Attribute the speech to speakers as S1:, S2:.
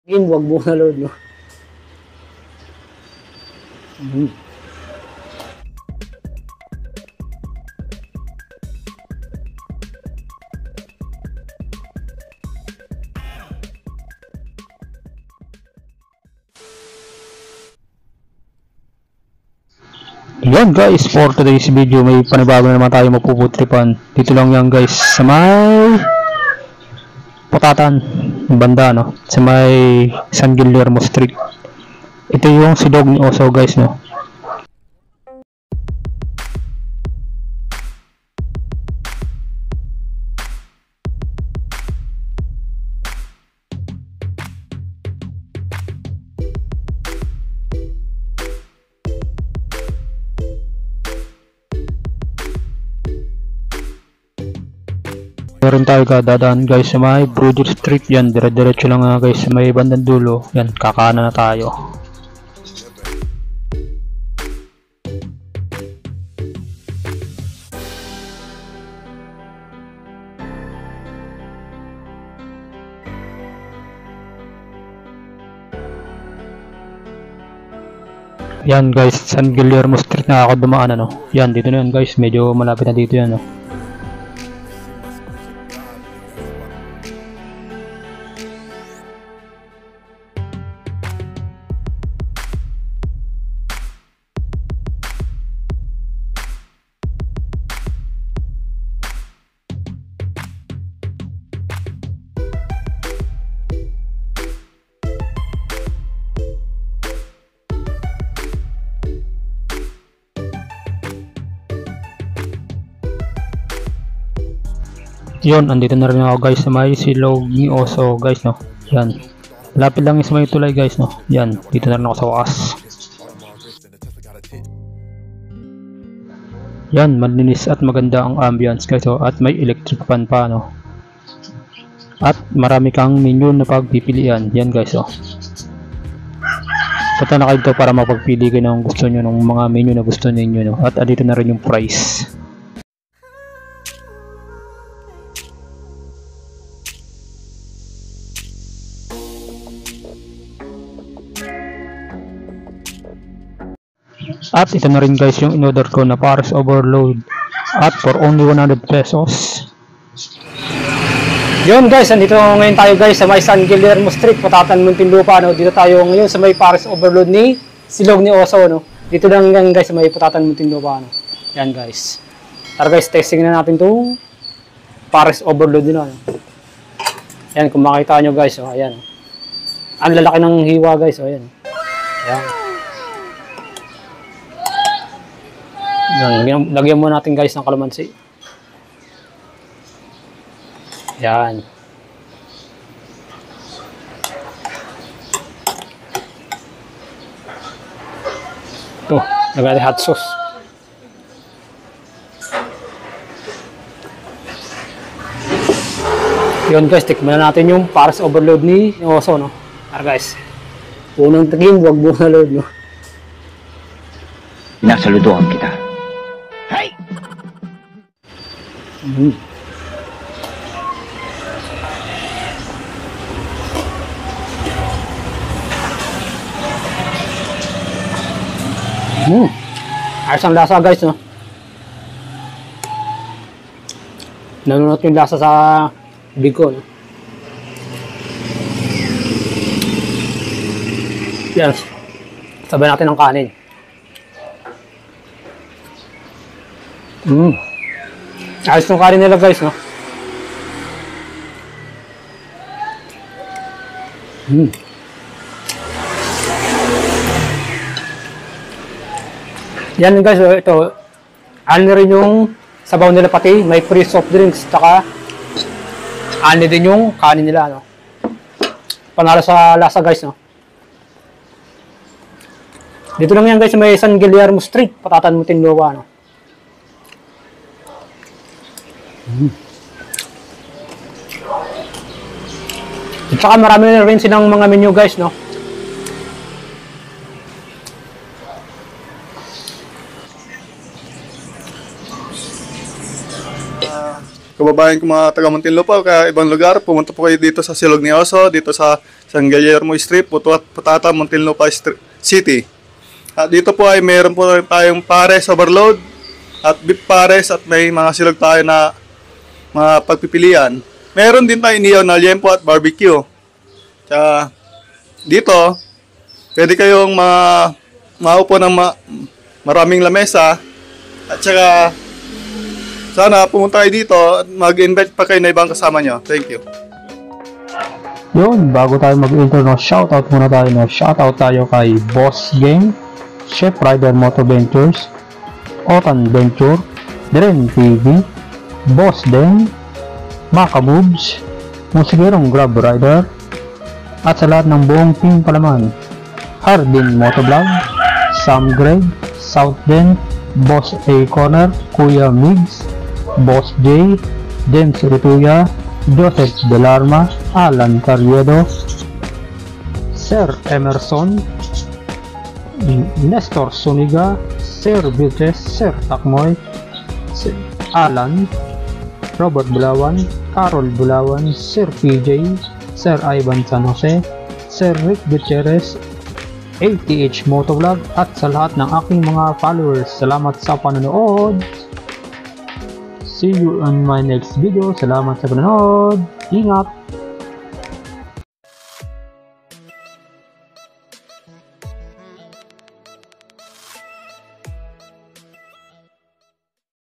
S1: Game, wag mo na load, no? Mm.
S2: Yan guys, for today's video may panibago na naman tayo mapuputripan. Dito lang yan guys, sa may Putatan, banda no, sa may San Guillermo Street. Ito yung silog ni Oso guys no. Meron tayo dadaan guys sa may Bruder Street yan, dire-diretso lang guys sa may bandang dulo. Yan, kakanan na tayo. Yan guys, San Guillermo Street na ako dumaan ano. Yan, dito na yan guys, medyo malapit na dito yan no. Yun, andito na rin ako guys sa may silog ni Oso guys no. Yan, lapit lang yung sa may tulay guys no. Yan, dito na rin ako sa wakas. Yan, malinis at maganda ang ambience guys oh, at may electric fan pa no. At marami kang menu na pagpipilian. Yan guys oh. Punta na kayo dito para mapagpili kayo ng gusto nyo, ng mga menu na gusto ninyo no. At andito na rin yung price. At ito na rin guys yung in-order ko na Paris Overload at for only 100 pesos.
S1: Yun guys, andito ngayon tayo guys sa may San Guillermo Street, Putatan, Muntinlupa no. Dito tayo ngayon sa may Paris Overload ni Silog ni Oso no. Dito lang yan guys sa may Putatan, Muntinlupa no. Yan guys. Tara guys, testing na natin tong Paris Overload nila no. Yan, kung makita nyo guys oh, ayan. Ang lalaki ng hiwa guys oh, ayan. Ayan. Lagyan mo natin guys ng kalamansi. Yan. Ito, lagyan natin hot sauce. Yun guys, tikman na natin yung Paris Overload ni Oso no. Tara guys. Unang tigim, wag mo na load no.
S3: Nasaludohan kita. Hey!
S1: Ayos ang lasa guys no. Nanunot yung lasa sa bicol. Yan. Sabay natin ng kanin. Ayos yung kanin nila guys no. Yan guys, ito ano rin yung sabaw nila, pati may free soft drinks, taka ano din yung kanin nila no. Panalo sa lasa guys no. Dito lang yan guys sa may San Guillermo Street, Putatan, Muntinlupa no. At saka marami na rin silang mga menu guys no.
S4: kababayan ko mga taga Muntinlupa o kaya ibang lugar, pumunta po kayo dito sa Silog ni Oso, dito sa San Guillermo Street, Putata, Muntinlupa City. At dito po ay meron po tayong pares overload at beef pares at may mga silog tayo na mga pagpipilian. Meron din tayo inihaw na liempo at barbecue. Tsaka dito, pwede kayong maupo ng maraming lamesa at saka sana pumunta kayo dito at mag-invite pa kayo na ibang kasama nyo. Thank you.
S2: Yun, bago tayo mag-intro, no, shoutout muna tayo. No? Shoutout tayo kay Boss Gang, Chef Rider Moto Ventures, Otan Venture, Dren TV, Boss Den, Maka Moves, Musikerong Grab Rider, at sa lahat ng buong team palaman, Hardin Motovlog, Sam Greg, South Den, Boss A Corner, Kuya Migs, Boss J, James Rituya, Joseph Delarma, Alan Carriedo, Sir Emerson, Nestor Suniga, Sir Vilches, Sir Takmoy, Sir Alan, Robert Bulawan, Carol Bulawan, Sir PJ, Sir Ivan San Jose, Sir Rick Gutierrez, ATH Motovlog, at sa lahat ng aking mga followers, salamat sa panonood. See you on my next video. Salamat sa panonood. Ingat!